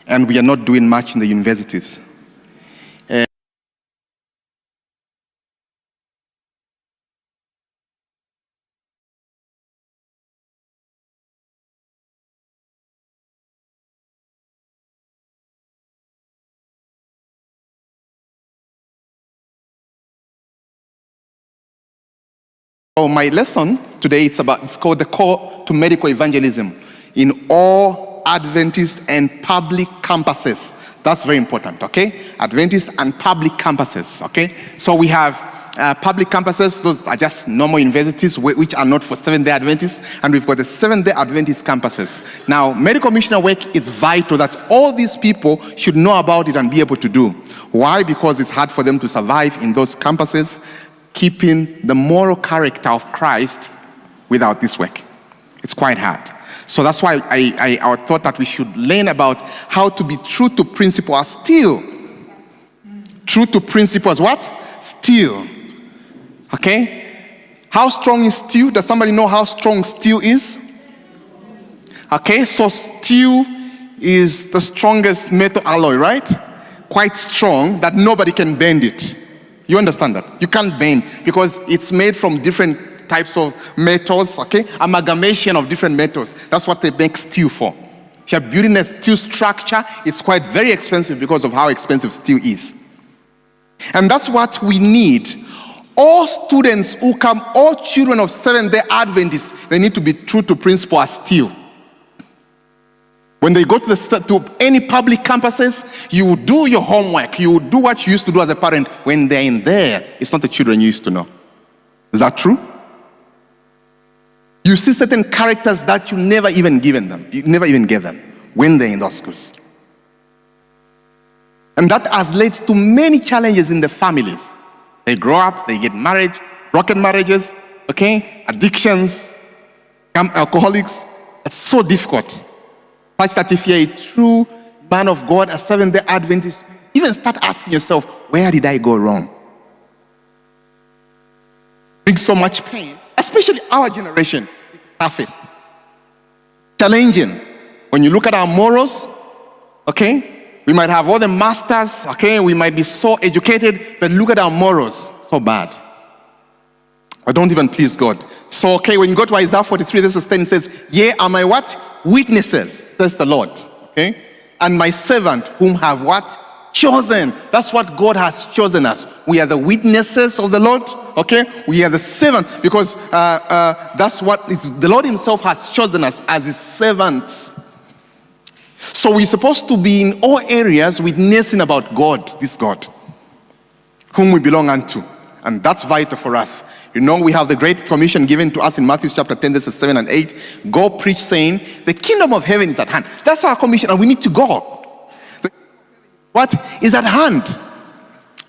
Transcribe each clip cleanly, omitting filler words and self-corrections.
and we are not doing much in the universities. So my lesson today, it's called the Call to Medical Evangelism in all Adventist and public campuses. That's very important, okay? Adventist and public campuses, okay? So we have public campuses, those are just normal universities which are not for Seventh-day Adventists, and we've got the Seventh-day Adventist campuses. Now, medical missionary work is vital that all these people should know about it and be able to do. Why? Because it's hard for them to survive in those campuses, keeping the moral character of Christ without this work. It's quite hard. So that's why I thought that we should learn about how to be true to principle as still. True to principle as what? Still. Okay? How strong is steel? Does somebody know how strong steel is? Okay, so steel is the strongest metal alloy, right? Quite strong that nobody can bend it. You understand that? You can't bend because it's made from different types of metals, okay? Amalgamation of different metals. That's what they make steel for. If you're building a steel structure, it's quite very expensive because of how expensive steel is. And that's what we need. All students who come, all children of Seventh-day Adventists, they need to be true to principle as steel. When they go to any public campuses, you do your homework. You do what you used to do as a parent. When they're in there, it's not the children you used to know. Is that true? You see certain characters that you never even given them. You never even gave them when they're in those schools. And that has led to many challenges in the families. They grow up, they get married, broken marriages, okay? Addictions, become alcoholics. It's so difficult. Such that if you're a true man of God, a Seventh-day Adventist, even start asking yourself, where did I go wrong? Brings so much pain, especially our generation is toughest. Challenging. When you look at our morals, okay, we might have all the masters, okay, we might be so educated, but look at our morals, so bad. I don't even please God. So, okay, when you go to Isaiah 43, verse 10, it says, "Ye are my what? Witnesses, says the Lord." Okay? "And my servant whom have what? Chosen." That's what God has chosen us. We are the witnesses of the Lord. Okay? We are the servant because that's what the Lord himself has chosen us as his servants. So we're supposed to be in all areas witnessing about God, this God, whom we belong unto. And that's vital for us. You know, we have the Great Commission given to us in Matthew chapter 10, verses 7 and 8. Go preach, saying, the kingdom of heaven is at hand. That's our commission, and we need to go. What is at hand?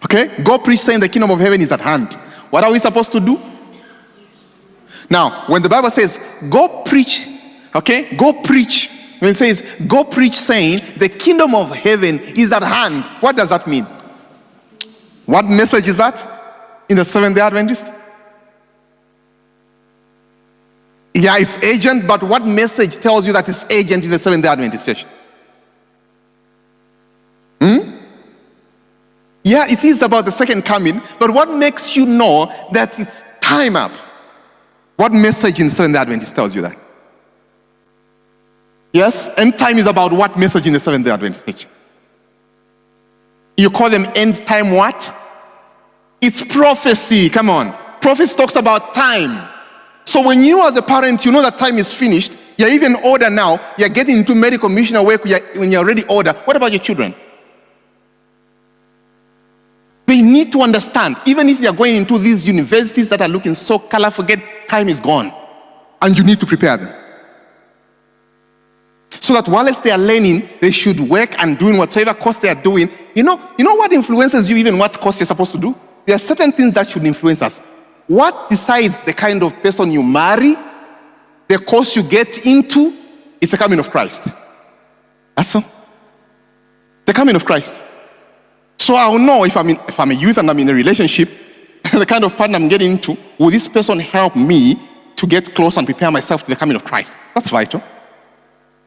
Okay? Go preach, saying the kingdom of heaven is at hand. What are we supposed to do? Now, when the Bible says, go preach, okay? Go preach. When it says, go preach, saying, the kingdom of heaven is at hand. What does that mean? What message is that? In the Seventh-day Adventist? Yeah, it's agent, but what message tells you that it's agent in the Seventh-day Adventist church? Yeah, it is about the second coming, but what makes you know that it's time up? What message in the Seventh-day Adventist tells you that? Yes, end time is about what message in the Seventh-day Adventist church? You call them end time what? It's prophecy. Come on. Prophecy talks about time. So when you as a parent, you know that time is finished, you're even older now, you're getting into medical missionary work when you're already older. What about your children? They need to understand, even if they're going into these universities that are looking so colorful, time is gone. And you need to prepare them. So that whilst they are learning, they should work and doing whatever course they are doing. You know what influences you, even what course you're supposed to do? There are certain things that should influence us. What decides the kind of person you marry, the course you get into, is the coming of Christ. That's all. The coming of Christ. So I'll know if I'm a youth and I'm in a relationship, the kind of partner I'm getting into, will this person help me to get close and prepare myself to the coming of Christ? That's vital.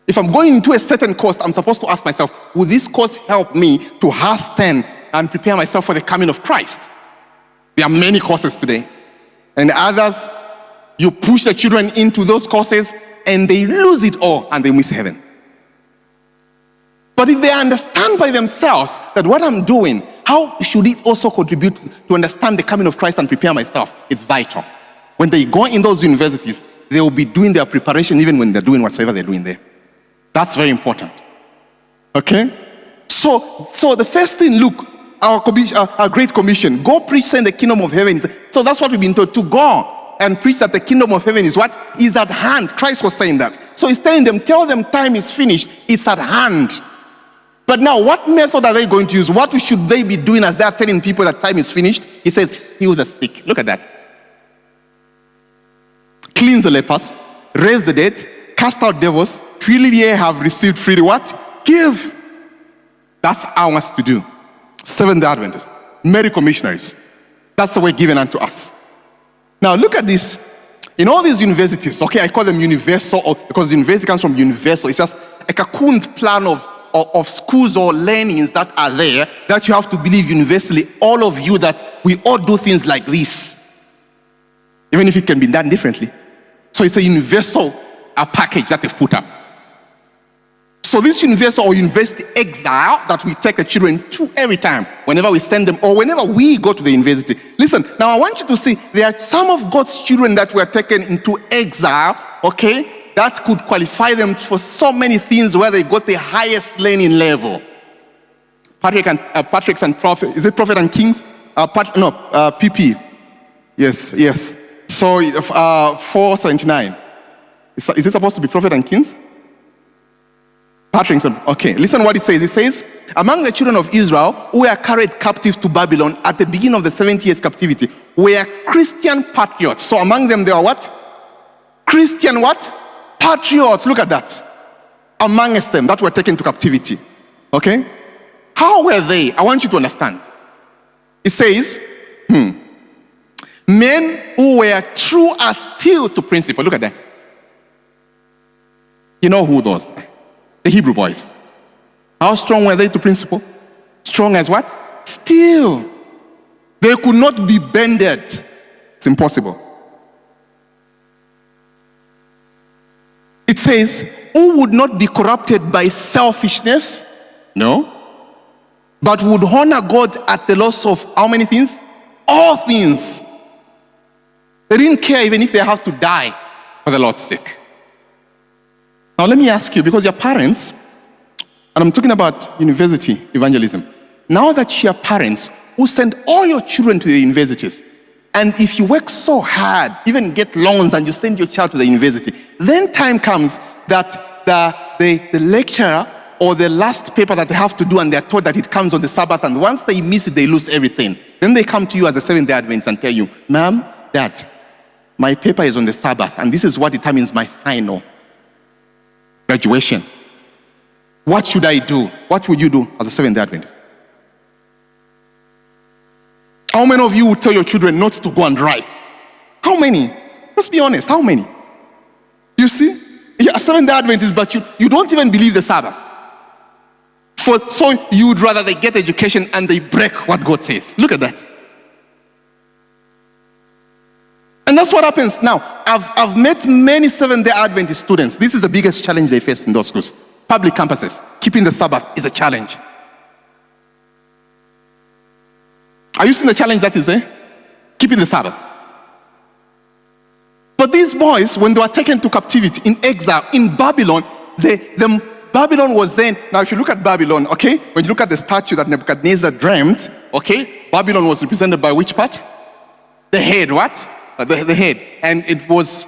If I'm going into a certain course, I'm supposed to ask myself, will this course help me to hasten and prepare myself for the coming of Christ? There are many courses today. And others, you push the children into those courses and they lose it all and they miss heaven. But if they understand by themselves that what I'm doing, how should it also contribute to understand the coming of Christ and prepare myself? It's vital. When they go in those universities, they will be doing their preparation even when they're doing whatsoever they're doing there. That's very important. Okay? So the first thing, look, our Great Commission, go preach, saying the kingdom of heaven is. So that's what we've been told, to go and preach that the kingdom of heaven is what? Is at hand. Christ was saying that. So he's telling them, tell them time is finished. It's at hand. But now, what method are they going to use? What should they be doing as they are telling people that time is finished? He says, heal the sick. Look at that. Cleanse the lepers, raise the dead, cast out devils, freely ye have received, freely what? Give. That's our us to do. Seventh-day Adventists, medical missionaries. That's the way given unto us. Now look at this. In all these universities, okay, I call them universal because university comes from universal. It's just a cocooned plan of schools or learnings that are there that you have to believe universally, all of you, that we all do things like this, even if it can be done differently. So it's a universal package that they've put up. So this universal or university exile that we take the children to every time, whenever we send them or whenever we go to the university. Listen, now I want you to see there are some of God's children that were taken into exile, okay, that could qualify them for so many things where they got the highest learning level. Patrick's and Prophet, is it Prophet and Kings? PP. Yes. So 479. Is it supposed to be Prophet and Kings? Patrick, okay, listen what it says. It says, among the children of Israel who were carried captive to Babylon at the beginning of the 70 years captivity were Christian patriots. So among them there are what? Christian what? Patriots. Look at that. Amongst them that were taken to captivity. Okay? How were they? I want you to understand. It says, men who were true as steel to principle. Look at that. You know who those? The Hebrew boys. How strong were they to principle? Strong as what? Steel. They could not be bended. It's impossible. It says, who would not be corrupted by selfishness? No. But would honor God at the loss of how many things? All things. They didn't care even if they have to die for the Lord's sake. Now let me ask you, because your parents, and I'm talking about university evangelism, now that your parents who send all your children to the universities, and if you work so hard, even get loans and you send your child to the university, then time comes that the lecturer or the last paper that they have to do and they're told that it comes on the Sabbath, and once they miss it, they lose everything. Then they come to you as a Seventh-day Adventist and tell you, Ma'am, Dad, my paper is on the Sabbath, and this is what determines my final graduation. What should I do? What would you do as a Seventh-day Adventist? How many of you would tell your children not to go and write? How many? Let's be honest, how many? You see? You're a Seventh-day Adventist, but you don't even believe the Sabbath. So you would rather they get education and they break what God says. Look at that. And that's what happens now. I've met many Seventh-day Adventist students. This is the biggest challenge they face in those schools. Public campuses. Keeping the Sabbath is a challenge. Are you seeing the challenge that is there? Keeping the Sabbath. But these boys, when they were taken to captivity, in exile, in Babylon, Babylon was then, now if you look at Babylon, okay, when you look at the statue that Nebuchadnezzar dreamt, okay, Babylon was represented by which part? The head, what? The head. And it was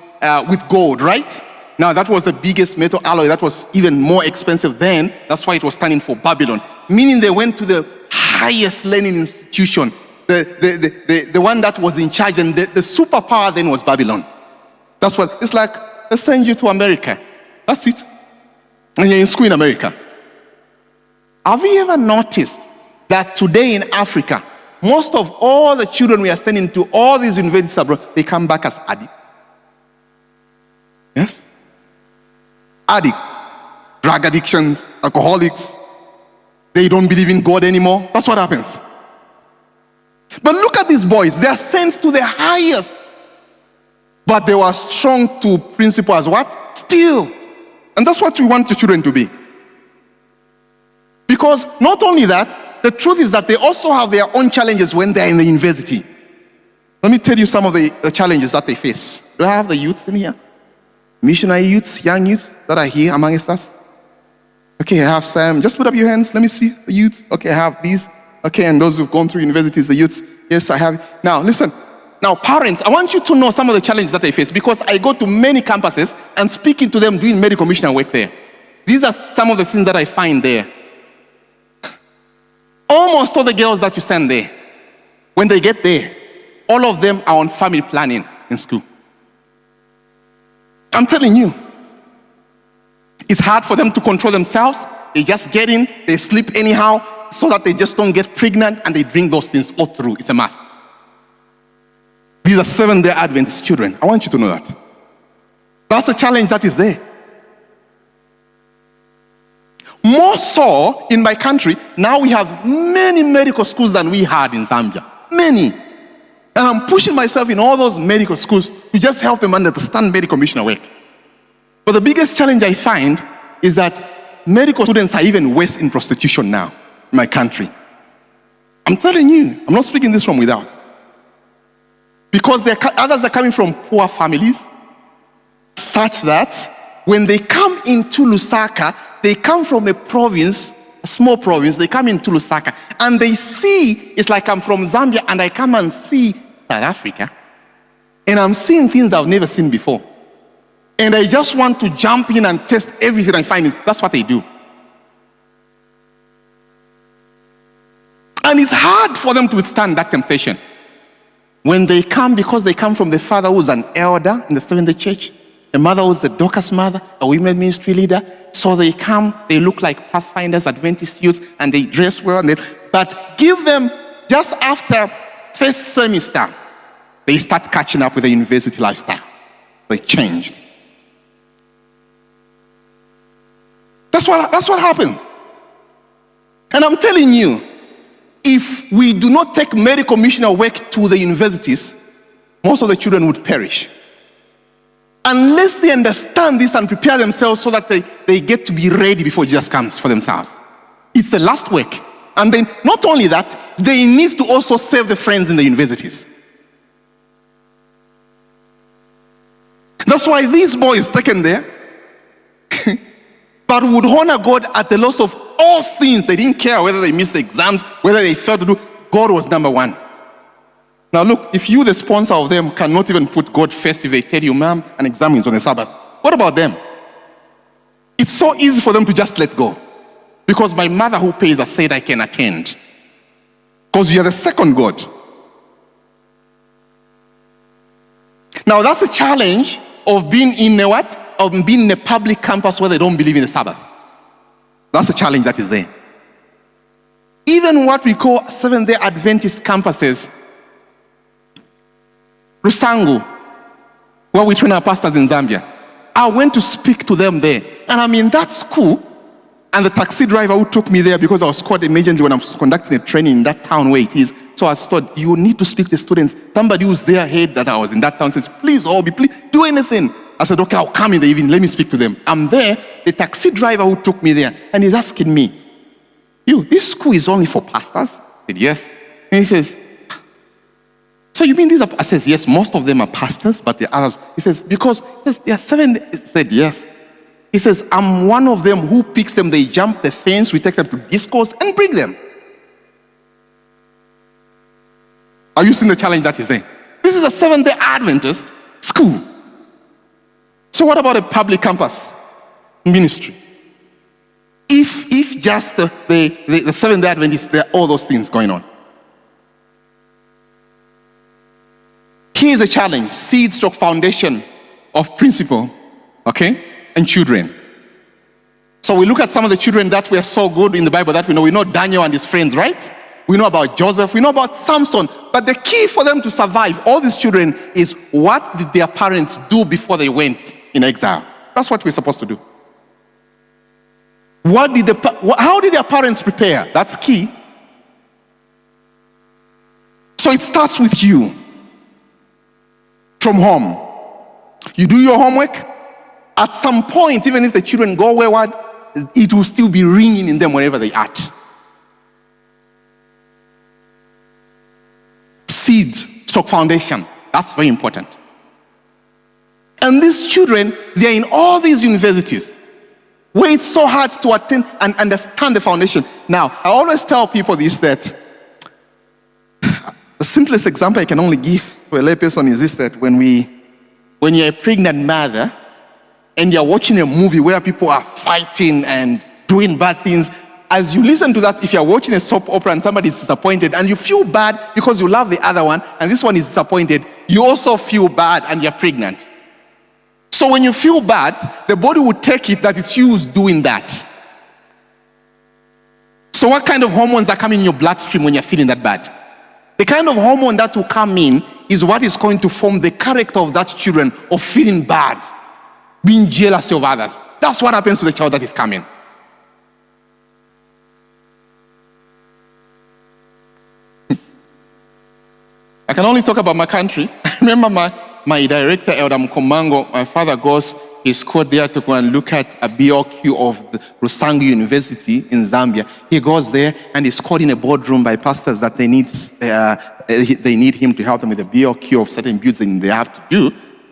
with gold, right? Now that was the biggest metal alloy that was even more expensive then. That's why it was standing for Babylon. Meaning they went to the highest learning institution, the one that was in charge, and the superpower then was Babylon. That's what, it's like, let's send you to America. That's it. And you're in school in America. Have you ever noticed that today in Africa, most of all the children we are sending to all these universities abroad, they come back as addicts? Yes? Addicts. drug addictions, alcoholics. They don't believe in God anymore. That's what happens. But look at these boys. They are sent to the highest. But they were strong to principle as what? Still. And that's what we want the children to be. Because not only that, the truth is that they also have their own challenges when they're in the university. Let me tell you some of the challenges that they face. Do I have the youths in here? Missionary youths, young youths that are here amongst us? Okay, I have Sam. Just put up your hands. Let me see the youths. Okay, I have these. Okay, and those who've gone through universities, the youths. Yes, I have. Now, listen. Now, parents, I want you to know some of the challenges that they face because I go to many campuses and speaking to them doing medical missionary work there. These are some of the things that I find there. Almost all the girls that you send there, when they get there, all of them are on family planning in school. I'm telling you. It's hard for them to control themselves. They just get in, they sleep anyhow, so that they just don't get pregnant, and they drink those things all through. It's a must. These are Seventh-day Adventist children. I want you to know that. That's a challenge that is there. More so in my country, now we have many medical schools than we had in Zambia. Many. And I'm pushing myself in all those medical schools to just help them understand medical missionary work. But the biggest challenge I find is that medical students are even worse in prostitution now in my country. I'm telling you, I'm not speaking this from without. Because others are coming from poor families, such that when they come into Lusaka, they come from a province, a small province, they come into Lusaka, and they see, it's like I'm from Zambia, and I come and see South Africa, and I'm seeing things I've never seen before. And I just want to jump in and test everything I find. That's what they do. And it's hard for them to withstand that temptation. When they come, because they come from the father who's an elder in the Seventh-day Church, the mother who's the Dorcas mother, a women ministry leader, so they come, they look like Pathfinders, Adventist youths, and they dress well. But give them, just after first semester, they start catching up with the university lifestyle. They changed. That's what happens. And I'm telling you, if we do not take medical missionary work to the universities, most of the children would perish. Unless they understand this and prepare themselves so that they get to be ready before Jesus comes for themselves. It's the last work. And then, not only that, they need to also save the friends in the universities. That's why these boys taken there, but would honor God at the loss of all things. They didn't care whether they missed the exams, whether they failed to do. God was number one. Now look, if you, the sponsor of them, cannot even put God first if they tell you, ma'am, an exam is on a Sabbath, what about them? It's so easy for them to just let go. Because my mother who pays has said I can attend. Because you're the second God. Now that's a challenge of being in a what? Of being in a public campus where they don't believe in the Sabbath. That's a challenge that is there. Even what we call Seventh-day Adventist campuses, Rusangu, where we train our pastors in Zambia, I went to speak to them there. And I'm in that school, and the taxi driver who took me there, because I was called emergency when I was conducting a training in that town where it is. So I thought, you need to speak to students. Somebody who's there heard that I was in that town says, please, Obi, please do anything. I said, okay, I'll come in the evening. Let me speak to them. I'm there. The taxi driver who took me there, and he's asking me, this school is only for pastors? I said, yes. And he says, so you mean these are, I says, yes, most of them are pastors, but the others, he says, because, he says, there are 7, I said, yes. He says, I'm one of them who picks them, they jump the fence, we take them to discourse and bring them. Are you seeing the challenge that is there? This is a Seventh-day Adventist school. So what about a public campus ministry? If just the Seventh-day Adventists, there are all those things going on. Here's a challenge, seed/foundation of principle, okay, and children. So we look at some of the children that were so good in the Bible that we know. We know Daniel and his friends, right? We know about Joseph, we know about Samson. But the key for them to survive, all these children, is what did their parents do before they went in exile? That's what we're supposed to do. How did their parents prepare? That's key. So it starts with you. From home. You do your homework. At some point, even if the children go wayward, it will still be ringing in them wherever they are at. Seeds, foundation. That's very important. And these children, they're in all these universities where it's so hard to attend and understand the foundation. Now, I always tell people this, that the simplest example I can only give for a layperson is this, that when you're a pregnant mother and you're watching a movie where people are fighting and doing bad things, as you listen to that, if you're watching a soap opera and somebody is disappointed and you feel bad because you love the other one and this one is disappointed, you also feel bad and you're pregnant. So when you feel bad, the body will take it that it's you who's doing that. So what kind of hormones are coming in your bloodstream when you're feeling that bad? The kind of hormone that will come in is what is going to form the character of that children of feeling bad, being jealous of others. That's what happens to the child that is coming. I can only talk about my country. I remember my director, Elder Mkomango, my father goes, he's called there to go and look at a BOQ of the Rusangu University in Zambia. He goes there and he's called in a boardroom by pastors that they need him to help them with the BOQ of certain builds that they have to do.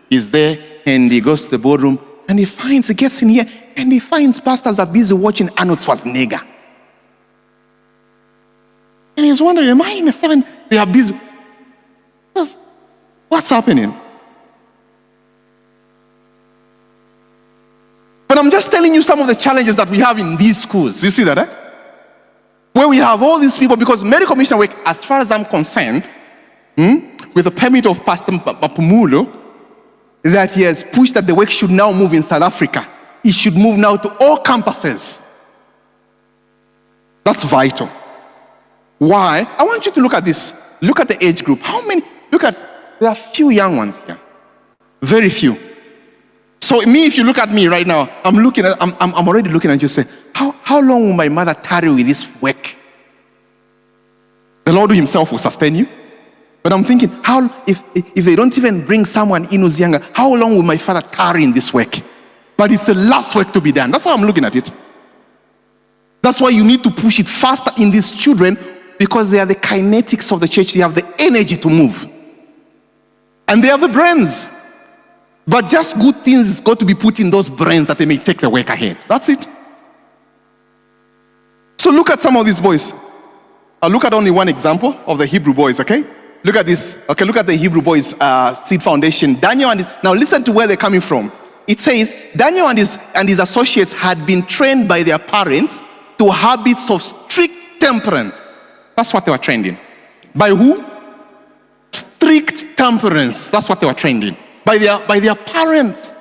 He's there and he goes to the boardroom and he gets in here and he finds pastors are busy watching Arnold Schwarzenegger. And he's wondering, am I in the seventh? They are busy. What's happening? But I'm just telling you some of the challenges that we have in these schools. You see that, eh? Where we have all these people, because medical mission work, as far as I'm concerned, with the permit of Pastor Mapumulo, that he has pushed that the work should now move in South Africa. It should move now to all campuses. That's vital. Why? I want you to look at this. Look at the age group. How many? There are few young ones here. Very few. So me, if you look at me right now, I'm already looking at you and say, how long will my mother tarry with this work? The Lord himself will sustain you. But I'm thinking, if they don't even bring someone in who's younger, how long will my father tarry in this work? But it's the last work to be done. That's how I'm looking at it. That's why you need to push it faster in these children, because they are the kinetics of the church. They have the energy to move. And they have the brains. But just good things is got to be put in those brains that they may take the work ahead. That's it. So look at some of these boys. I'll look at only one example of the Hebrew boys, okay? Look at this. Okay, look at the Hebrew boys' seed foundation. Daniel now listen to where they're coming from. It says, Daniel and his associates had been trained by their parents to habits of strict temperance. That's what they were trained in. By who? Strict temperance. That's what they were trained in. By their parents.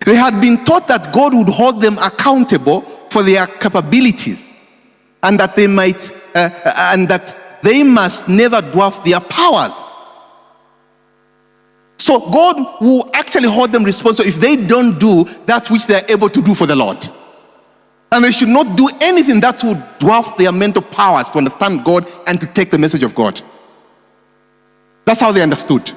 They had been taught that God would hold them accountable for their capabilities, and that they must never dwarf their powers. So God will actually hold them responsible if they don't do that which they are able to do for the Lord. And they should not do anything that would dwarf their mental powers to understand God and to take the message of God. That's how they understood.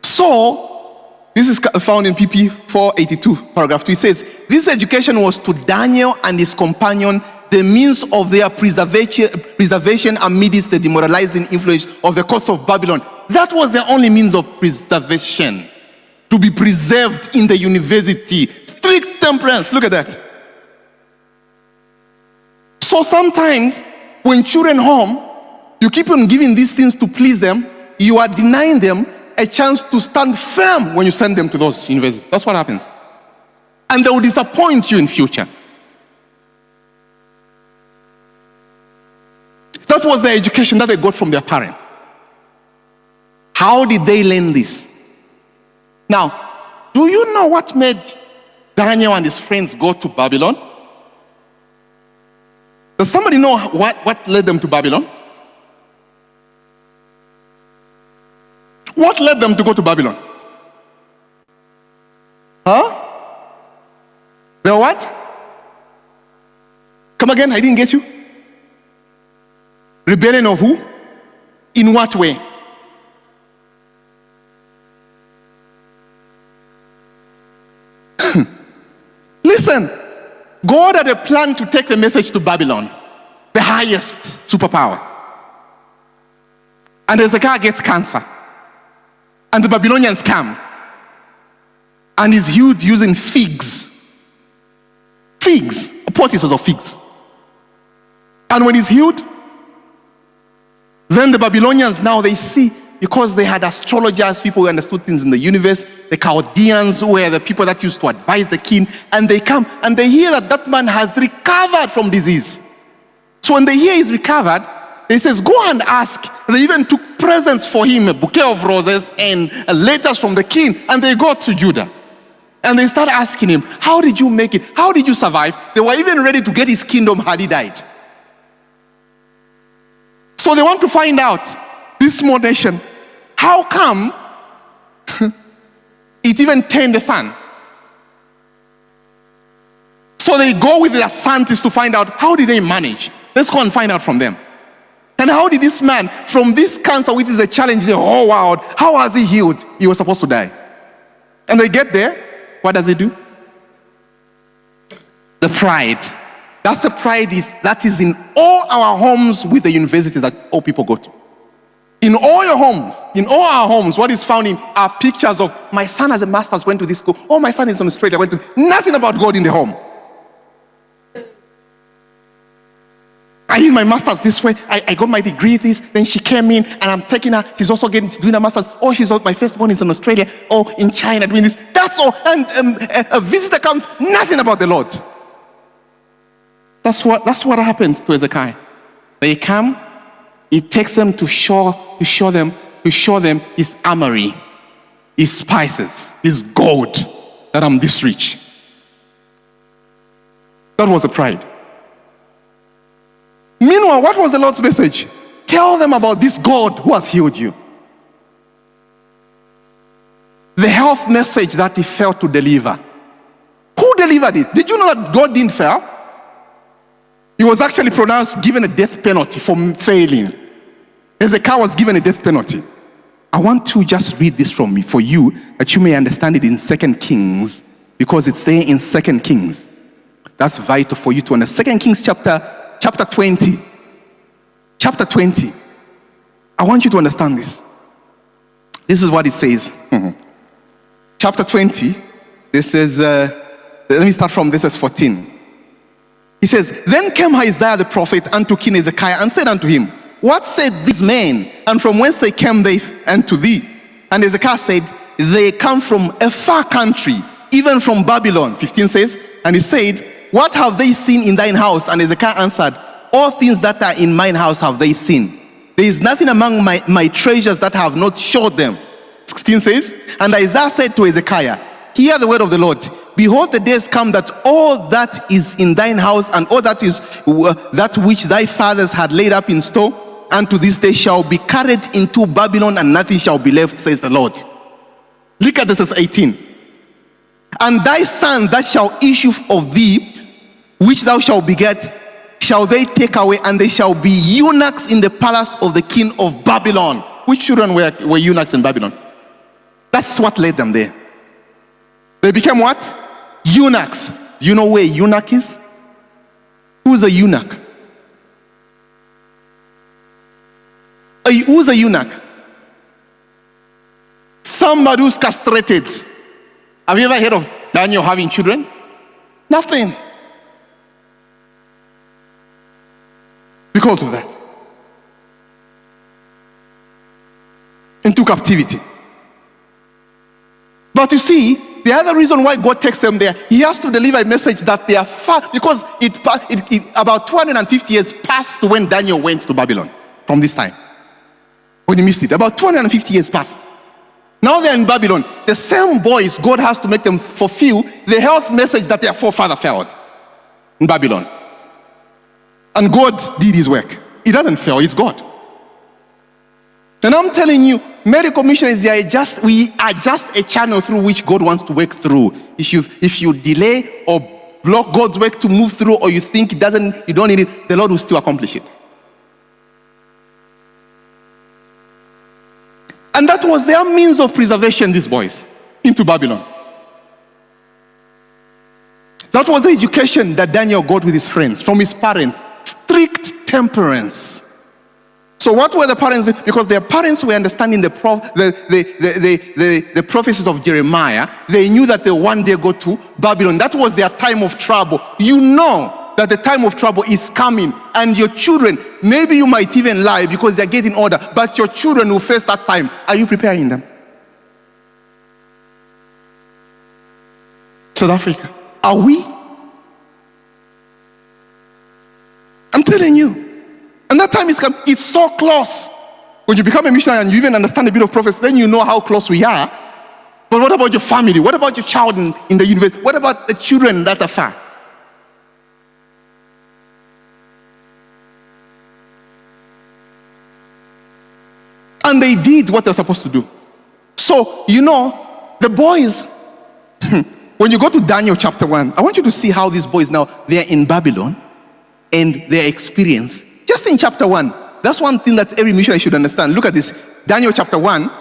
So, this is found in PP 482, paragraph 2. It says, this education was to Daniel and his companion the means of their preservation amidst the demoralizing influence of the coast of Babylon. That was their only means of preservation. To be preserved in the university. Strict temperance. Look at that. So sometimes when children home, you keep on giving these things to please them, you are denying them a chance to stand firm when you send them to those universities. That's what happens. And they will disappoint you in future. That was the education that they got from their parents. How did they learn this? Now, do you know what made Daniel and his friends go to Babylon? Does somebody know what led them to Babylon? What led them to go to Babylon? Huh? They were what? Come again, I didn't get you. Rebellion of who? In what way? Listen, God had a plan to take the message to Babylon, the highest superpower. And Hezekiah gets cancer. And the Babylonians come. And he's healed using figs. Figs. Poultices of figs. And when he's healed, then the Babylonians now they see, because they had astrologers, people who understood things in the universe, the Chaldeans were the people that used to advise the king, and they come and they hear that that man has recovered from disease. So when they hear he's recovered, they says, go and ask. They even took presents for him, a bouquet of roses and letters from the king, and they go to Judah. And they start asking him, how did you make it? How did you survive? They were even ready to get his kingdom had he died. So they want to find out, this small nation, how come it even turned the sun? So they go with their scientists to find out, how did they manage? Let's go and find out from them. And how did this man, from this cancer, which is a challenge in the whole world, how was he healed? He was supposed to die. And they get there, what does he do? The pride. That's the pride that is in all our homes with the universities that all people go to. In all your homes, in all our homes, what is found in are pictures of my son has a master's, went to this school. Oh, my son is from Australia, went to nothing about God in the home. I did my master's this way. I got my degree this. Then she came in, and I'm taking her. She's also doing a master's. Oh, my firstborn is in Australia. Oh, in China doing this. That's all. And a visitor comes, nothing about the Lord. That's what happens to Hezekiah. They come. He takes them to show them his armory, his spices, his gold, that I'm this rich. That was the pride. Meanwhile, what was the Lord's message? Tell them about this God who has healed you. The health message that he failed to deliver. Who delivered it? Did you know that God didn't fail? He was actually given a death penalty for failing. Hezekiah was given a death penalty. I want to just read this from me for you, that you may understand it in 2 Kings, because it's there in 2 Kings. That's vital for you to understand. 2 Kings chapter 20. Chapter 20. I want you to understand this. This is what it says. Chapter 20. This is, let me start from verse 14. He says, then came Isaiah the prophet unto King Hezekiah and said unto him, what said these men, and from whence they came they unto thee? And Hezekiah said, they come from a far country, even from Babylon. 15 says, and he said, what have they seen in thine house? And Hezekiah answered, all things that are in mine house have they seen. There is nothing among my treasures that I have not showed them. 16 says, and Isaiah said to Hezekiah, hear the word of the Lord. Behold, the days come that all that is in thine house and all that is that which thy fathers had laid up in store unto this day shall be carried into Babylon, and nothing shall be left, says the Lord. Look at this, verse 18. And thy sons that shall issue of thee, which thou shalt beget, shall they take away, and they shall be eunuchs in the palace of the king of Babylon. Which children were eunuchs in Babylon? That's what led them there. They became what? Eunuchs. Do you know where a eunuch is? Who's a eunuch? Who's a eunuch? Somebody who's castrated. Have you ever heard of Daniel having children? Nothing. Because of that. Into captivity. But you see, the other reason why God takes them there, he has to deliver a message that they are far, because about 250 years passed when Daniel went to Babylon from this time. When he missed it, about 250 years passed. Now they're in Babylon. The same boys, God has to make them fulfill the health message that their forefather failed in Babylon. And God did his work. He doesn't fail, he's God. And I'm telling you, medical missionaries, we are just a channel through which God wants to work through. If you delay or block God's work to move through, or you think you don't need it, the Lord will still accomplish it. And that was their means of preservation, these boys, into Babylon. That was the education that Daniel got with his friends, from his parents. Strict temperance. So what were the parents? Because their parents were understanding the prophecies of Jeremiah. They knew that they one day go to Babylon. That was their time of trouble. You know that the time of trouble is coming, and your children, maybe you might even lie because they're getting older, but your children will face that time. Are you preparing them? South Africa, are we? I'm telling you. And that time is come. It's so close. When you become a missionary and you even understand a bit of prophecy, then you know how close we are. But what about your family? What about your child in the university? What about the children that are far? And they did what they're supposed to do. So, the boys, when you go to Daniel chapter 1, I want you to see how these boys now, they're in Babylon and their experience. Just in chapter 1, that's one thing that every missionary should understand. Look at this. Daniel chapter 1,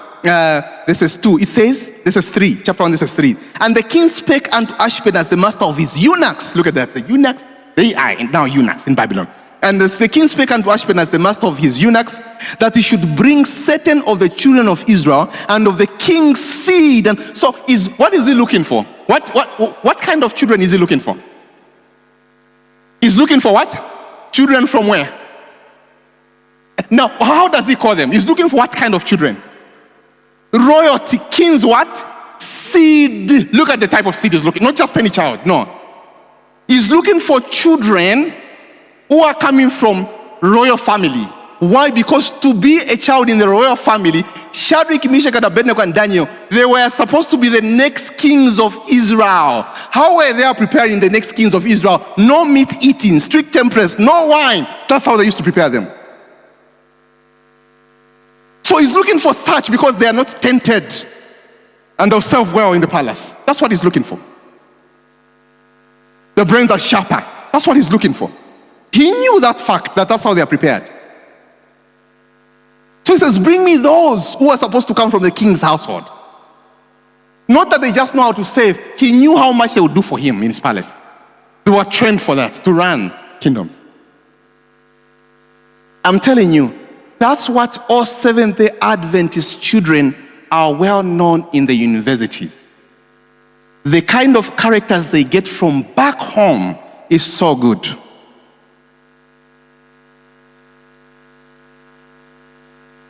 this is 2. It says, this is 3. Chapter 1, this is 3. And the king spake unto Ashpenaz, the master of his eunuchs. Look at that. The eunuchs, they are now eunuchs in Babylon. And the king spake unto Ashpenaz, the master of his eunuchs, that he should bring certain of the children of Israel and of the king's seed. And so, what is he looking for? What kind of children is he looking for? He's looking for what? Children from where? Now, how does he call them? He's looking for what kind of children? Royalty, king's what? Seed. Look at the type of seed he's looking. Not just any child, no. He's looking for children who are coming from royal family. Why? Because to be a child in the royal family, Shadrach, Meshach, Abednego, and Daniel, they were supposed to be the next kings of Israel. How were they preparing the next kings of Israel? No meat eating, strict temperance, no wine. That's how they used to prepare them. So he's looking for such because they are not tainted and they'll serve well in the palace. That's what he's looking for. The brains are sharper. That's what he's looking for. He knew that fact, that's how they are prepared. So he says, bring me those who are supposed to come from the king's household. Not that they just know how to save. He knew how much they would do for him in his palace. They were trained for that, to run kingdoms. I'm telling you, that's what all Seventh-day Adventist children are well known in the universities. The kind of characters they get from back home is so good.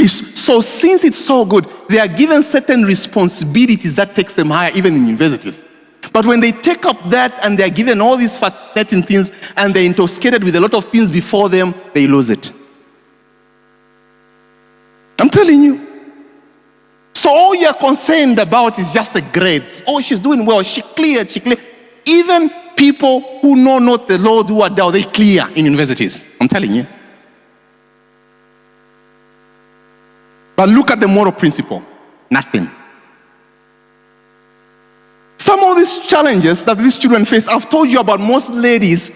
So since it's so good, they are given certain responsibilities that takes them higher, even in universities. But when they take up that and they're given all these fascinating things and they're intoxicated with a lot of things before them, they lose it. I'm telling you. So all you're concerned about is just the grades. Oh, she's doing well. She cleared. Even people who know not the Lord, who are down, they clear in universities. I'm telling you. But look at the moral principle. Nothing. Some of these challenges that these children face, I've told you about. Most ladies,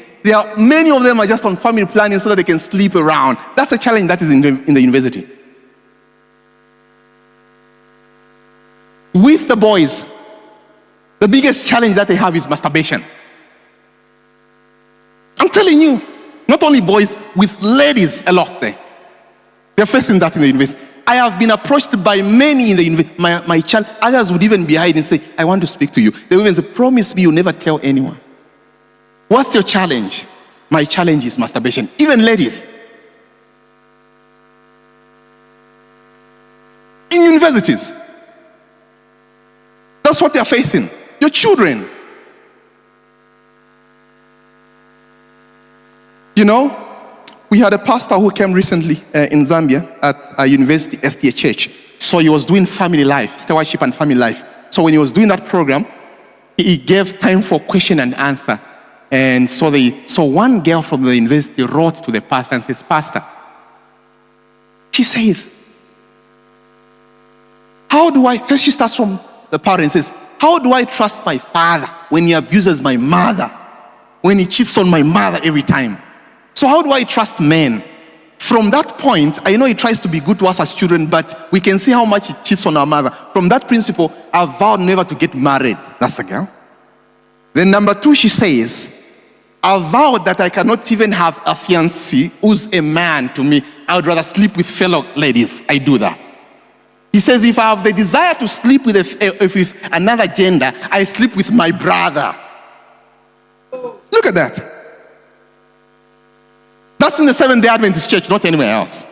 many of them are just on family planning so that they can sleep around. That's a challenge that is in the university. With the boys, the biggest challenge that they have is masturbation. I'm telling you, not only boys, with ladies a lot there. They're facing that in the university. I have been approached by many in the university. My child, others would even be hiding and say, I want to speak to you. They would even say, promise me you'll never tell anyone. What's your challenge? My challenge is masturbation. Even ladies. In universities. That's what they're facing. Your children. You know, we had a pastor who came recently in Zambia at a university, STA Church. So he was doing family life, stewardship and family life. So when he was doing that program, he gave time for question and answer. And so one girl from the university wrote to the pastor and says, Pastor, she says, How do I, first she starts from the parent and says, how do I trust my father when he abuses my mother? When he cheats on my mother every time? So how do I trust men? From that point, I know he tries to be good to us as children, but we can see how much he cheats on our mother. From that principle, I vowed never to get married. That's a girl. Then number 2, she says, I vowed that I cannot even have a fiancé who's a man to me. I would rather sleep with fellow ladies. I do that. He says, if I have the desire to sleep with another gender, I sleep with my brother. Look at that. That's in the Seventh-day Adventist Church, not anywhere else.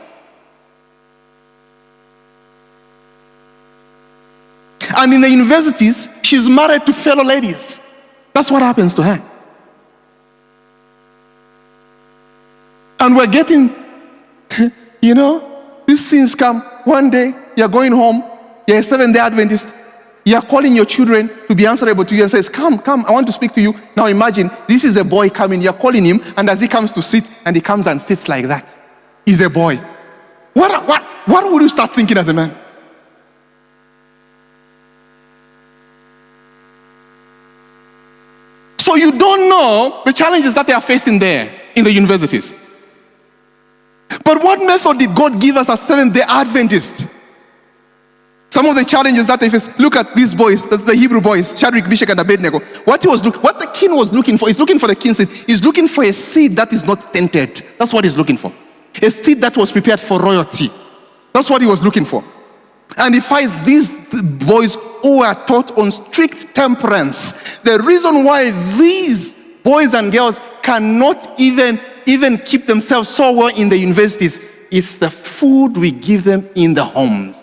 And in the universities, she's married to fellow ladies. That's what happens to her. And we're getting, these things come. One day, you're going home, you're a Seventh-day Adventist, you're calling your children to be answerable to you and says, come, I want to speak to you. Now imagine, this is a boy coming, you're calling him, and as he comes to sit, and he comes and sits like that. He's a boy. What would you start thinking as a man? So you don't know the challenges that they are facing there in the universities. But what method did God give us as Seventh-day Adventists? Some of the challenges that they face. Look at these boys, the Hebrew boys, Shadrach, Meshach, and Abednego. What the king was looking for, he's looking for the king's seed. He's looking for a seed that is not tainted. That's what he's looking for. A seed that was prepared for royalty. That's what he was looking for. And he finds these boys who are taught on strict temperance. The reason why these boys and girls cannot even keep themselves so well in the universities is the food we give them in the homes.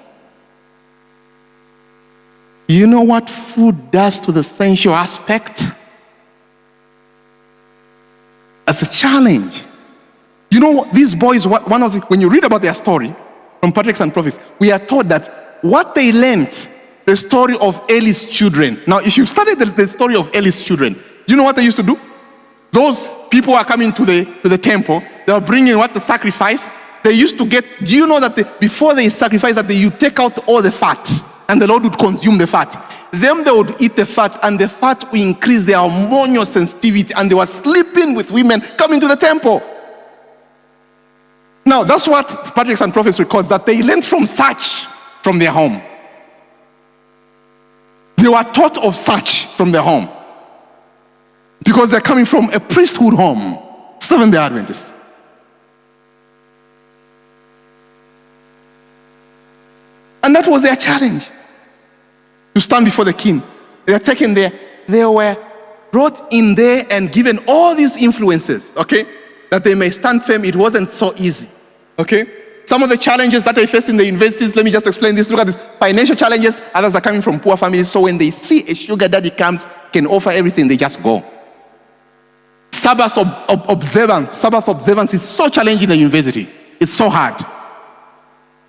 You know what food does to the sensual aspect? As a challenge. You know what, these boys, when you read about their story from Patriarchs and Prophets, we are taught that what they learned, the story of Eli's children. Now, if you've studied the story of Eli's children, you know what they used to do? Those people are coming to the temple, they are bringing the sacrifice. They used to get, do you know that before they sacrifice that you take out all the fat and the Lord would consume the fat. Then they would eat the fat and the fat would increase their hormonal sensitivity and they were sleeping with women coming to the temple. Now that's what Patriarchs and Prophets records, that they learned from such from their home. They were taught of such from their home. Because they're coming from a priesthood home. Seventh-day Adventist. And that was their challenge. To stand before the king. They are taken there. They were brought in there and given all these influences, okay? That they may stand firm. It wasn't so easy, okay? Some of the challenges that they face in the universities, let me just explain this. Look at this. Financial challenges. Others are coming from poor families. So when they see a sugar daddy comes, can offer everything, they just go. Sabbath observance is so challenging in the university. It's so hard.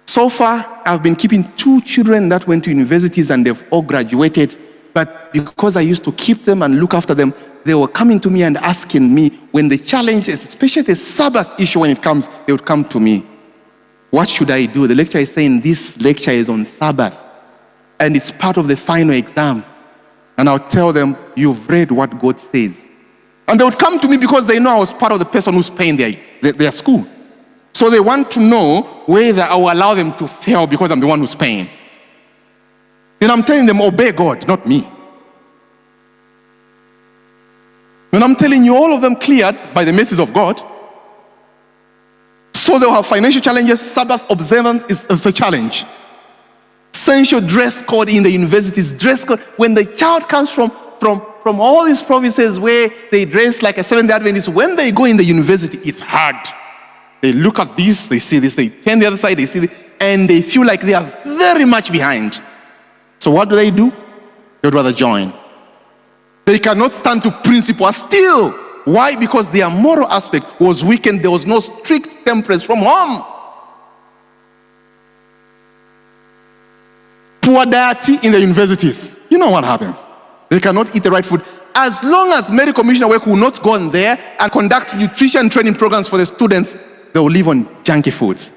So far, I've been keeping 2 children that went to universities and they've all graduated. But because I used to keep them and look after them, they were coming to me and asking me when the challenge is, especially the Sabbath issue when it comes, they would come to me. What should I do? The lecturer is saying this lecture is on Sabbath and it's part of the final exam. And I'll tell them, you've read what God says. And they would come to me because they know I was part of the person who's paying their school. So they want to know whether I will allow them to fail because I'm the one who's paying. Then I'm telling them, obey God, not me. When I'm telling you, all of them cleared by the mercies of God. So they'll have financial challenges. Sabbath observance is a challenge. Essential dress code in the universities. Dress code. When the child comes from all these provinces where they dress like a Seventh-day Adventist, when they go in the university, it's hard. They look at this, they see this, they turn the other side, they see this, and they feel like they are very much behind. So what do? They would rather join. They cannot stand to principle still. Why? Because their moral aspect was weakened. There was no strict temperance from home. Poor diet in the universities. You know what happens. They cannot eat the right food. As long as medical commissioner work will not go in there and conduct nutrition training programs for the students, they will live on junky foods.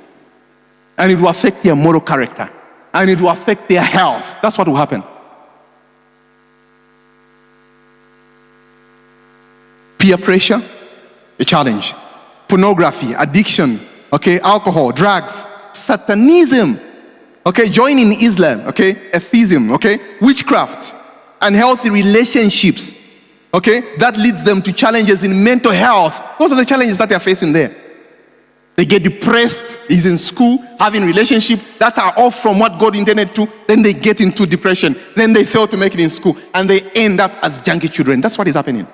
And it will affect their moral character. and it will affect their health. That's what will happen. Peer pressure, a challenge. Pornography, addiction, okay, alcohol, drugs, satanism, okay, joining Islam, okay, atheism, okay, witchcraft, unhealthy relationships, okay, that leads them to challenges in mental health. Those are the challenges that they are facing there. They get depressed, is in school, having relationships that are off from what God intended to, then they get into depression, then they fail to make it in school, and they end up as junkie children. That's what is happening.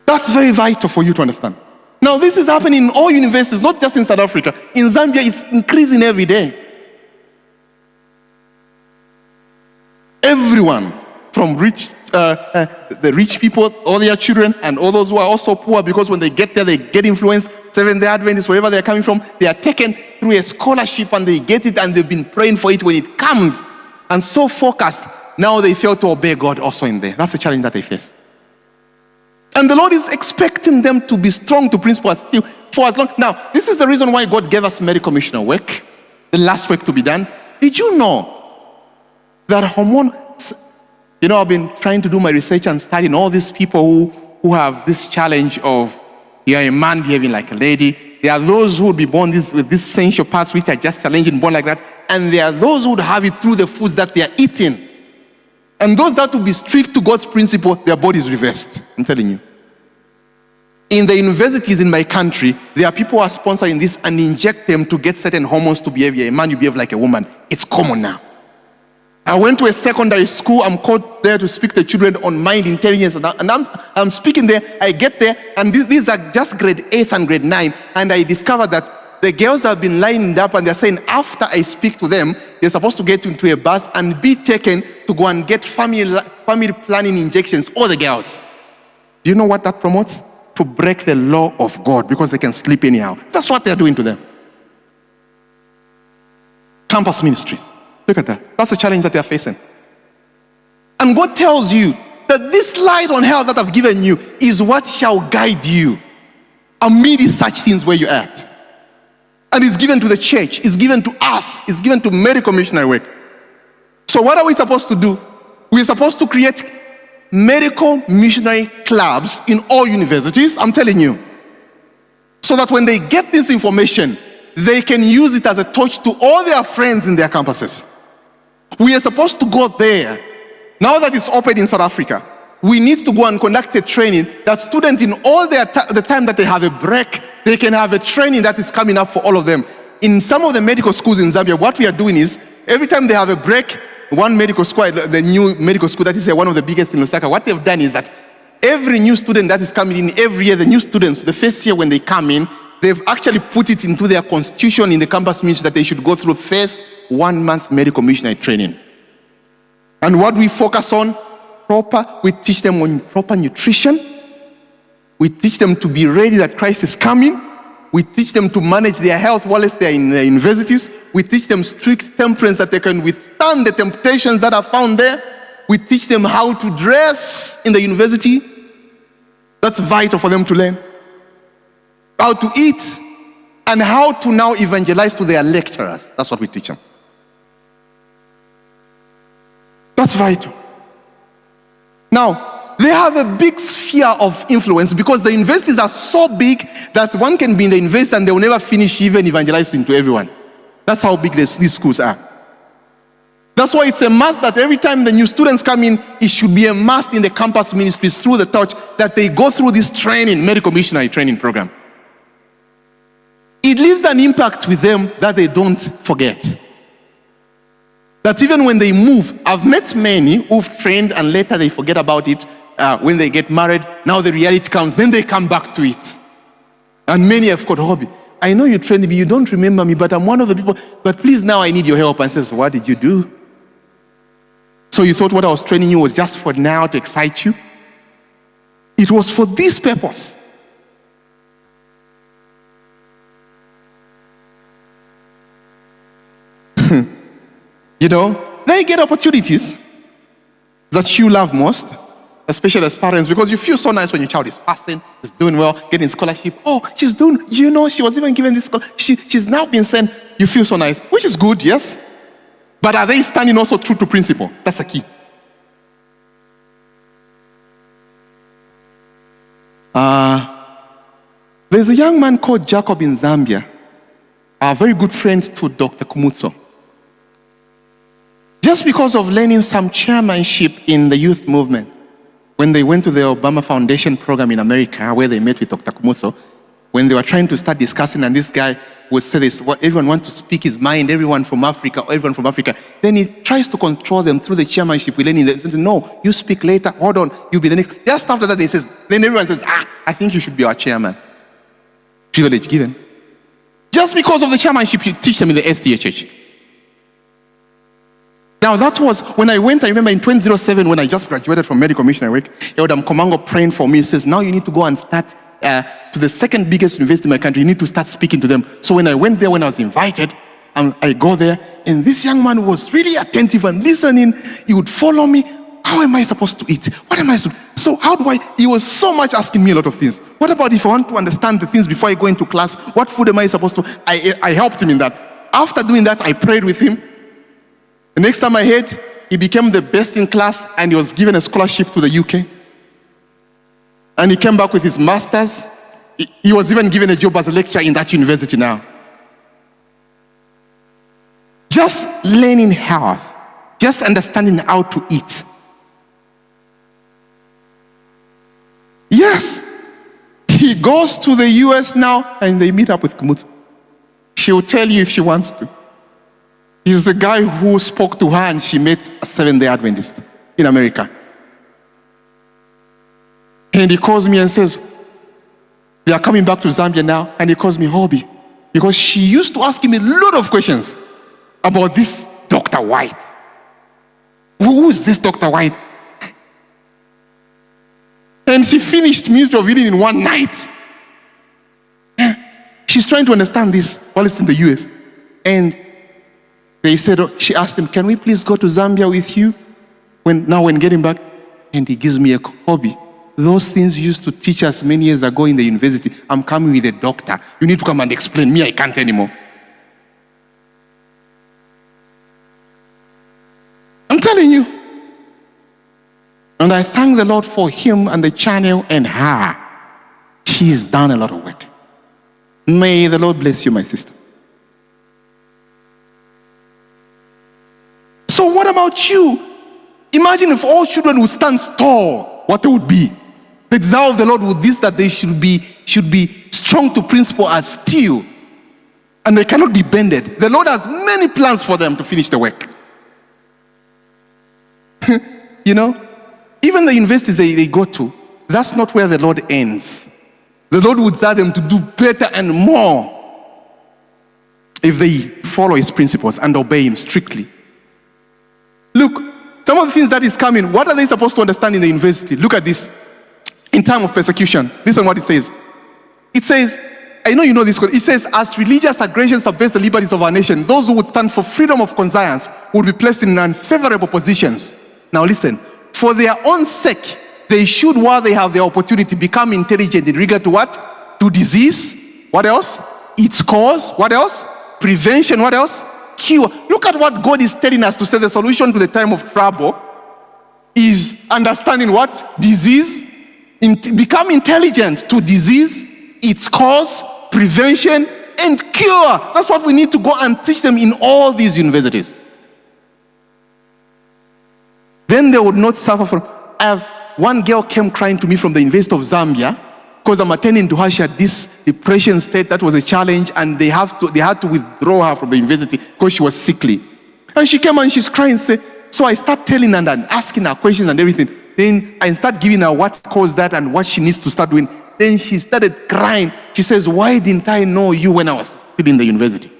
That's very vital for you to understand. Now, this is happening in all universities, not just in South Africa. In Zambia, it's increasing every day. Everyone, from the rich people, all their children, and all those who are also poor, because when they get there, they get influenced. Seventh-day Adventists, wherever they're coming from, they are taken through a scholarship and they get it, and they've been praying for it when it comes. And so focused, now they fail to obey God also in there. That's the challenge that they face. And the Lord is expecting them to be strong to principle still for as long. Now, this is the reason why God gave us medical missionary work, the last work to be done. Did you know that hormones, I've been trying to do my research and studying all these people who have this challenge of, you're a man behaving like a lady. There are those who will be born with these sensual parts which are just challenging, born like that. And there are those who would have it through the foods that they are eating. And those that will be strict to God's principle, their body is reversed. I'm telling you. In the universities in my country, there are people who are sponsoring this and inject them to get certain hormones to behave. A man, you behave like a woman. It's common now. I went to a secondary school. I'm called there to speak to children on mind intelligence. And I'm speaking there. I get there, and these are just grade 8 and grade 9. And I discovered that the girls have been lined up, and they're saying after I speak to them, they're supposed to get into a bus and be taken to go and get family planning injections, all the girls. Do you know what that promotes? To break the law of God, because they can sleep anyhow. That's what they're doing to them. Campus ministries. Look at that. That's the challenge that they're facing. And God tells you that this light on health that I've given you is what shall guide you amid such things where you're at. And it's given to the church, it's given to us, it's given to medical missionary work. So what are we supposed to do? We're supposed to create medical missionary clubs in all universities, I'm telling you. So that when they get this information, they can use it as a torch to all their friends in their campuses. We are supposed to go there. Now that it's open in South Africa, we need to go and conduct a training that students in all the time that they have a break, they can have a training that is coming up for all of them. In some of the medical schools in Zambia, what we are doing is, every time they have a break, one medical school, the new medical school that is one of the biggest in Lusaka, what they've done is that every new student that is coming in every year, the new students, the first year when they come in, they've actually put it into their constitution in the campus ministry that they should go through first 1 month medical missionary training. And what we focus on, we teach them on proper nutrition. We teach them to be ready that Christ is coming. We teach them to manage their health while they're in the universities. We teach them strict temperance that they can withstand the temptations that are found there. We teach them how to dress in the university. That's vital for them to learn. How to eat, and how to now evangelize to their lecturers. That's what we teach them. That's vital. Now, they have a big sphere of influence because the universities are so big that one can be in the university and they will never finish even evangelizing to everyone. That's how big these schools are. That's why it's a must that every time the new students come in, it should be a must in the campus ministries through the church that they go through this training, medical missionary training program. It leaves an impact with them that they don't forget. That even when they move, I've met many who've trained and later they forget about it when they get married. Now the reality comes, then they come back to it. And many have got a hobby. I know you trained me, you don't remember me, but I'm one of the people, but please now I need your help. And says, what did you do? So you thought what I was training you was just for now to excite you? It was for this purpose. They get opportunities that you love most. especially as parents, because you feel so nice when your child is passing, is doing well, getting scholarship. Oh, she's doing, she was even given this scholarship. She's now been sent. You feel so nice, which is good, yes. But are they standing also true to principle? That's the key. There's a young man called Jacob in Zambia, very good friends to Dr. Kumutso. Just because of learning some chairmanship in the youth movement, when they went to the Obama Foundation program in America, where they met with Dr. Kumutso, when they were trying to start discussing, and this guy would say this, everyone wants to speak his mind, everyone from Africa, then he tries to control them through the chairmanship. We learn in the, no, you speak later, hold on, you'll be the next. Just after that, then everyone says, I think you should be our chairman. Privilege given. Just because of the chairmanship, you teach them in the SDHH. Now that was, when I went, I remember in 2007, when I just graduated from medical missionary work, Eldam Komango praying for me, says, now you need to go and start to the second biggest university in my country, you need to start speaking to them. So when I went there, when I was invited, and I go there, and this young man was really attentive and listening. He would follow me. How am I supposed to eat? What am I supposed to? So how do I? He was so much asking me a lot of things. What about if I want to understand the things before I go into class? What food am I supposed to? I helped him in that. After doing that, I prayed with him. The next time I heard, he became the best in class, and he was given a scholarship to the UK. And he came back with his master's. He was even given a job as a lecturer in that university now. Just learning health, just understanding how to eat. Yes, he goes to the US now, and they meet up with Kumutso. She'll tell you if she wants to. He's the guy who spoke to her, and she met a Seventh-day Adventist in America. And he calls me and says, they are coming back to Zambia now, and he calls me Hobby, because she used to ask him a lot of questions about this Dr. White. Who is this Dr. White? And she finished Ministry of Healing in one night. She's trying to understand this while it's in the US. And they said, she asked him, can we please go to Zambia with you when getting back? And he gives me a copy. Those things you used to teach us many years ago in the university. I'm coming with a doctor. You need to come and explain. Me, I can't anymore. I'm telling you. And I thank the Lord for him and the channel and her. She's done a lot of work. May the Lord bless you, my sister. So what about you? Imagine if all children would stand tall, what it would be. The desire of the Lord would this, that they should be strong to principle as steel, and they cannot be bended. The Lord has many plans for them to finish the work. You know, even the universities they go to, that's not where the Lord ends. The Lord would desire them to do better and more if they follow his principles and obey him strictly. Look, some of the things that is coming, what are they supposed to understand in the university? Look at this. In time of persecution, listen what it says. It says, I know you know this, it says, as religious aggressions subvert the liberties of our nation, those who would stand for freedom of conscience would be placed in unfavorable positions. Now listen, for their own sake, they should, while they have the opportunity, become intelligent in regard to what? To disease. What else? Its cause. What else? Prevention. What else? Cure. Look at what God is telling us to say the solution to the time of trouble is understanding what? Disease. Become intelligent to disease, its cause, prevention, and cure. That's what we need to go and teach them in all these universities. Then they would not suffer from... one girl came crying to me from the University of Zambia because I'm attending to her. She had this depression state that was a challenge, and they had to withdraw her from the university because she was sickly. And she came and she's crying. So I start telling her and asking her questions and everything. Then I start giving her what caused that and what she needs to start doing. Then she started crying. She says, why didn't I know you when I was still in the university?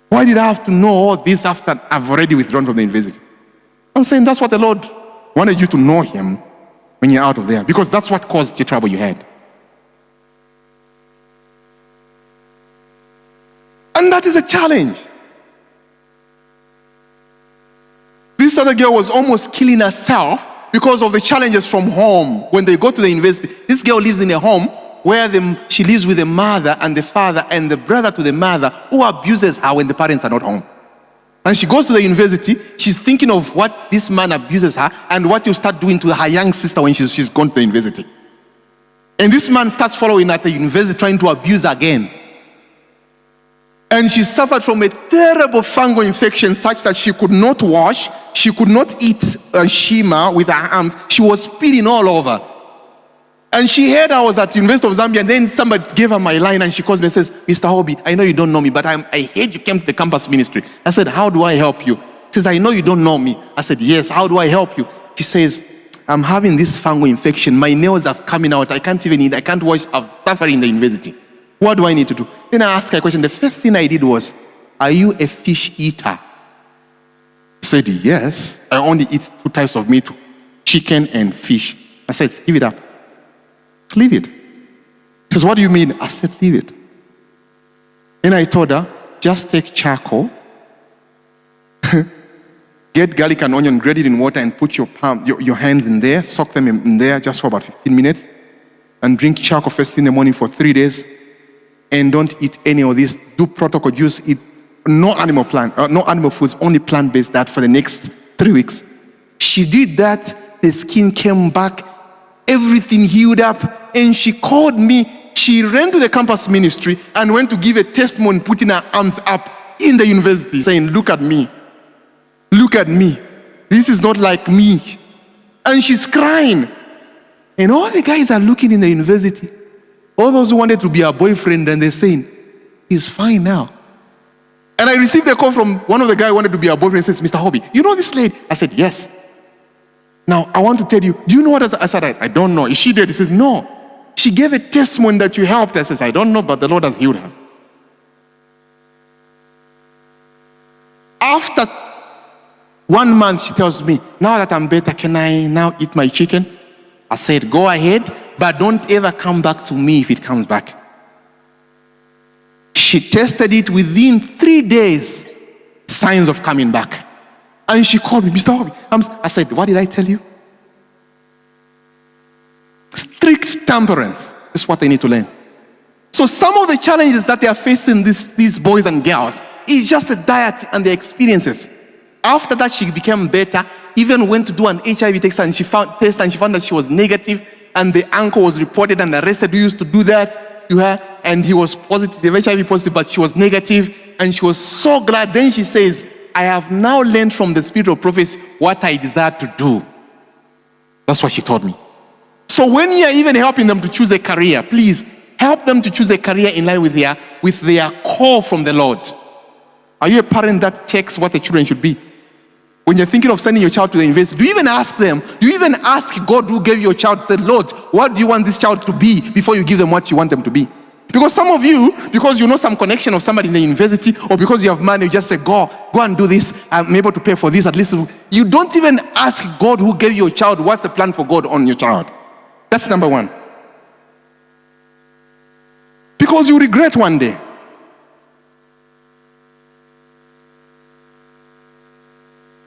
Why did I have to know all this after I've already withdrawn from the university? I'm saying that's what the Lord wanted you to know him when you're out of there, because that's what caused the trouble you had. And that is a challenge. This other girl was almost killing herself because of the challenges from home. When they go to the university, this girl lives in a home where she lives with the mother and the father and the brother to the mother who abuses her when the parents are not home. And she goes to the university, she's thinking of what this man abuses her and what he'll start doing to her young sister when she's gone to the university. And this man starts following at the university, trying to abuse her again. And she suffered from a terrible fungal infection such that she could not wash, she could not eat shima with her arms, she was spitting all over. And she heard I was at the University of Zambia, and then somebody gave her my line, and she calls me and says, Mr. Hobby, I know you don't know me, but I heard you came to the campus ministry. I said, how do I help you? She says, I know you don't know me. I said, yes, how do I help you? She says, I'm having this fungal infection. My nails are coming out. I can't even eat. I can't wash. I'm suffering in the university. What do I need to do? Then I asked her a question. The first thing I did was, are you a fish eater? She said, yes. I only eat 2 types of meat, chicken and fish. I said, give it up. Leave it. She says, what do you mean? I said, leave it. Then I told her, just take charcoal, get garlic and onion, grate it in water, and put your hands in there, soak them in there just for about 15 minutes, and drink charcoal first in the morning for 3 days, and don't eat any of this. Do protocol juice, eat no animal foods, only plant-based diet for the next 3 weeks. She did that, the skin came back, everything healed up, and she called me. She ran to the campus ministry and went to give a testimony, putting her arms up in the university, saying, look at me. Look at me. This is not like me. And she's crying. And all the guys are looking in the university. All those who wanted to be her boyfriend, and they're saying, he's fine now. And I received a call from one of the guys who wanted to be her boyfriend, and says, Mr. Hobby, you know this lady? I said, yes. Now, I want to tell you, do you know what I said? I don't know. Is she dead? He says, no. She gave a testimony that you helped her. I says, I don't know, but the Lord has healed her. After 1 month, she tells me, now that I'm better, can I now eat my chicken? I said, go ahead, but don't ever come back to me if it comes back. She tested it within 3 days, signs of coming back. And she called me, Mr. Hobby. I said, what did I tell you? Strict temperance is what they need to learn. So some of the challenges that they are facing, these boys and girls, is just the diet and the experiences. After that, she became better, even went to do an HIV test, and she found that she was negative, and the uncle was reported and arrested who used to do that to her, and he was positive, HIV positive, but she was negative, and she was so glad. Then she says, I have now learned from the spirit of prophecy what I desire to do. That's what she told me. So when you're even helping them to choose a career, please help them to choose a career in line with their call from the Lord. Are you a parent that checks what the children should be? When you're thinking of sending your child to the university, do you even ask them? Do you even ask God who gave your child, said, Lord, what do you want this child to be, before you give them what you want them to be? Because some of you, because you know some connection of somebody in the university, or because you have money, you just say, go and do this. I'm able to pay for this. At least you don't even ask God who gave your child, what's the plan for God on your child. That's number one. Because you regret one day.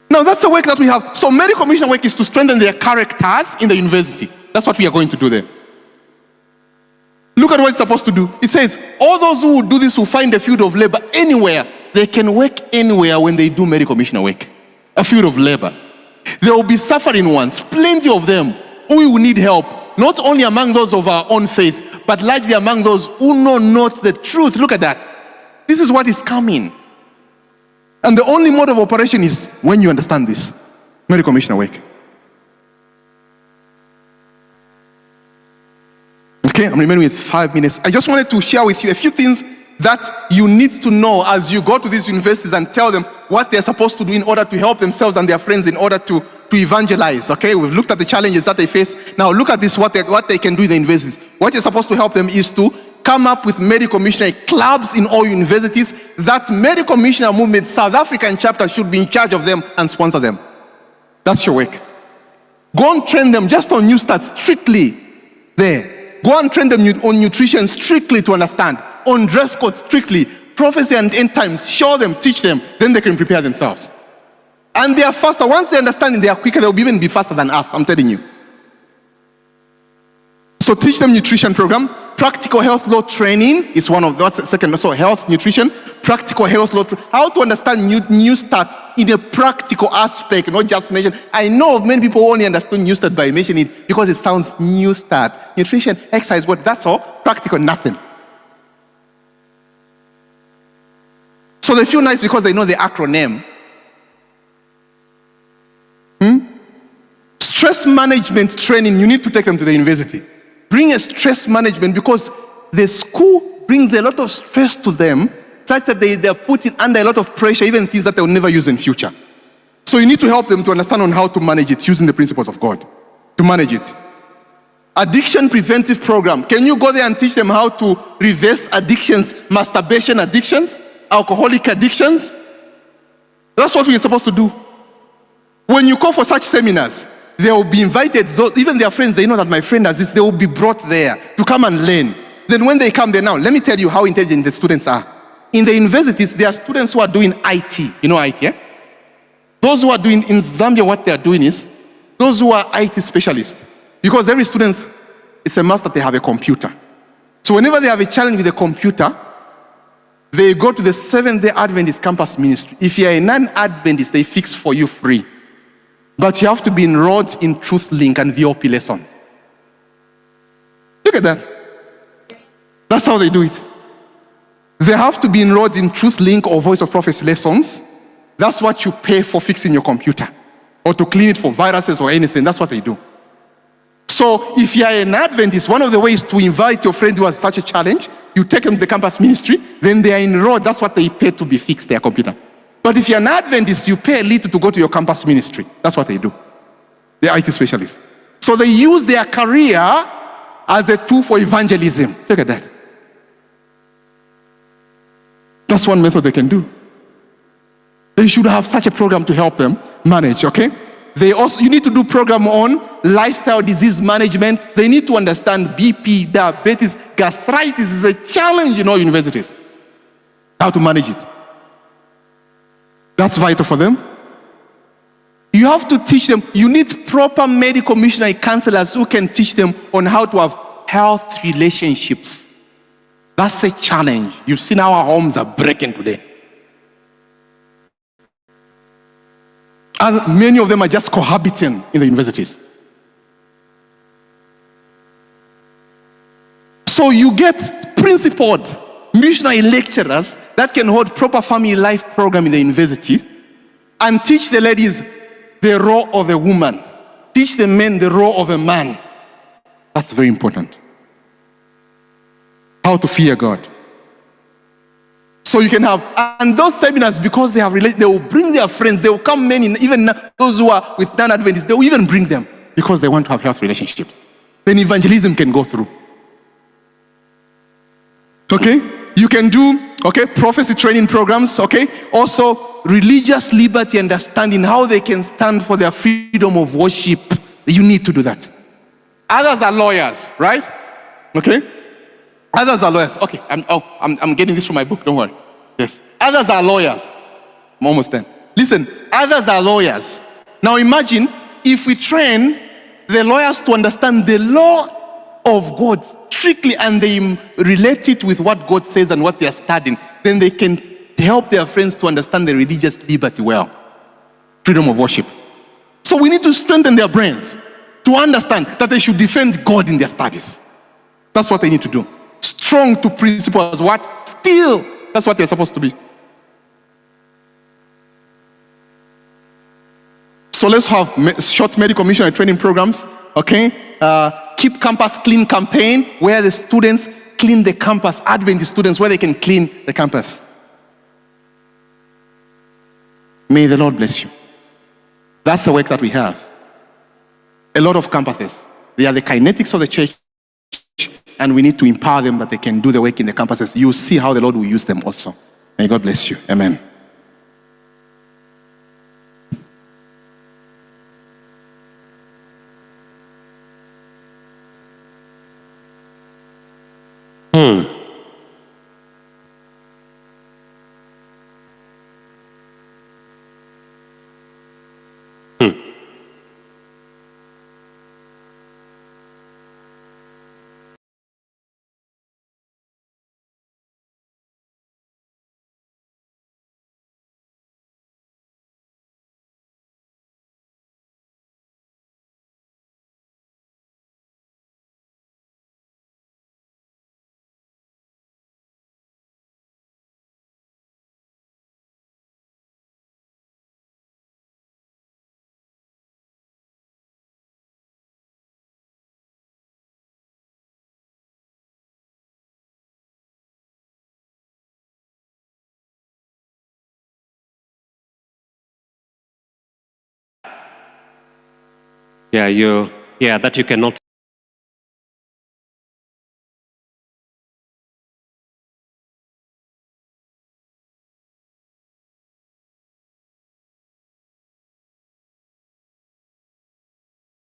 Now that's the work that we have. So medical mission work is to strengthen their characters in the university. That's what we are going to do there. Look at what it's supposed to do. It says, all those who will do this will find a field of labor anywhere. They can work anywhere when they do medical missionary work. A field of labor. There will be suffering ones, plenty of them, who will need help, not only among those of our own faith, but largely among those who know not the truth. Look at that. This is what is coming. And the only mode of operation is when you understand this. Medical missionary work. Okay, I'm remaining with 5 minutes. I just wanted to share with you a few things that you need to know as you go to these universities and tell them what they're supposed to do in order to help themselves and their friends in order to evangelize. Okay, we've looked at the challenges that they face. Now look at this, what they can do in the universities. What you're supposed to help them is to come up with medical missionary clubs in all universities. That medical missionary movement, South African chapter, should be in charge of them and sponsor them. That's your work. Go and train them just on new stats, strictly there. Go and train them on nutrition strictly to understand. On dress code strictly. Prophecy and end times, show them, teach them, then they can prepare themselves. And they are faster. Once they understand it, they are quicker. They'll even be faster than us, I'm telling you. So teach them nutrition program. Practical health law training is one of the second. So health, nutrition, practical health law. How to understand new start in a practical aspect, not just mention. I know many people only understand new start by mentioning it because it sounds new start. Nutrition, exercise, what? That's all. Practical, nothing. So they feel nice because they know the acronym. Stress management training, you need to take them to the university. Bring a stress management because the school brings a lot of stress to them such that they're put under a lot of pressure, even things that they'll never use in future. So you need to help them to understand on how to manage it using the principles of God, to manage it. Addiction preventive program. Can you go there and teach them how to reverse addictions, masturbation addictions, alcoholic addictions? That's what we're supposed to do. When you call for such seminars, they will be invited, even their friends, they know that my friend does this, they will be brought there to come and learn. Then when they come there now, let me tell you how intelligent the students are. In the universities, there are students who are doing IT. You know IT, eh? Those who are doing, in Zambia, what they are doing is, those who are IT specialists, because every student, it's a must that they have a computer. So whenever they have a challenge with a computer, they go to the Seventh-day Adventist campus ministry. If you are a non-Adventist, they fix for you free. But you have to be enrolled in Truth Link and VOP lessons. Look at that. That's how they do it. They have to be enrolled in Truth Link or Voice of Prophecy lessons. That's what you pay for fixing your computer or to clean it for viruses or anything. That's what they do. So if you are an Adventist, one of the ways to invite your friend who has such a challenge, you take them to the campus ministry, then they are enrolled. That's what they pay to be fixed, their computer. But if you're an Adventist, you pay a little to go to your campus ministry. That's what they do. They're IT specialists. So they use their career as a tool for evangelism. Look at that. That's one method they can do. They should have such a program to help them manage, okay? You need to do program on lifestyle disease management. They need to understand BP, diabetes, gastritis is a challenge in all universities. How to manage it. That's vital for them. You have to teach them. You need proper medical missionary counselors who can teach them on how to have health relationships. That's a challenge. You've seen how our homes are breaking today. And many of them are just cohabiting in the universities. So you get principled missionary lecturers that can hold proper family life program in the universities and teach the ladies the role of a woman. Teach the men the role of a man. That's very important. How to fear God. So you can have, and those seminars, because they have they will bring their friends, they will come men in, even those who are with non-Adventists, they will even bring them because they want to have health relationships. Then evangelism can go through. Okay? You can do, okay, prophecy training programs, okay? Also, religious liberty understanding, how they can stand for their freedom of worship. You need to do that. Others are lawyers, right? Okay? Others are lawyers. Okay, I'm getting this from my book, don't worry. Yes. Others are lawyers. I'm almost done. Listen, others are lawyers. Now imagine if we train the lawyers to understand the law of God strictly and they relate it with what God says and what they are studying, then they can help their friends to understand the religious liberty well. Freedom of worship. So we need to strengthen their brains to understand that they should defend God in their studies. That's what they need to do. Strong to principles. What? Still, that's what they're supposed to be. So let's have short medical missionary training programs, okay? Keep campus clean campaign where the students clean the campus, Adventist students, where they can clean the campus. May the Lord bless you. That's the work that we have. A lot of campuses, they are the kinetics of the church, and we need to empower them that they can do the work in the campuses. You'll see how the Lord will use them also. May God bless you. Amen. Yeah, that you cannot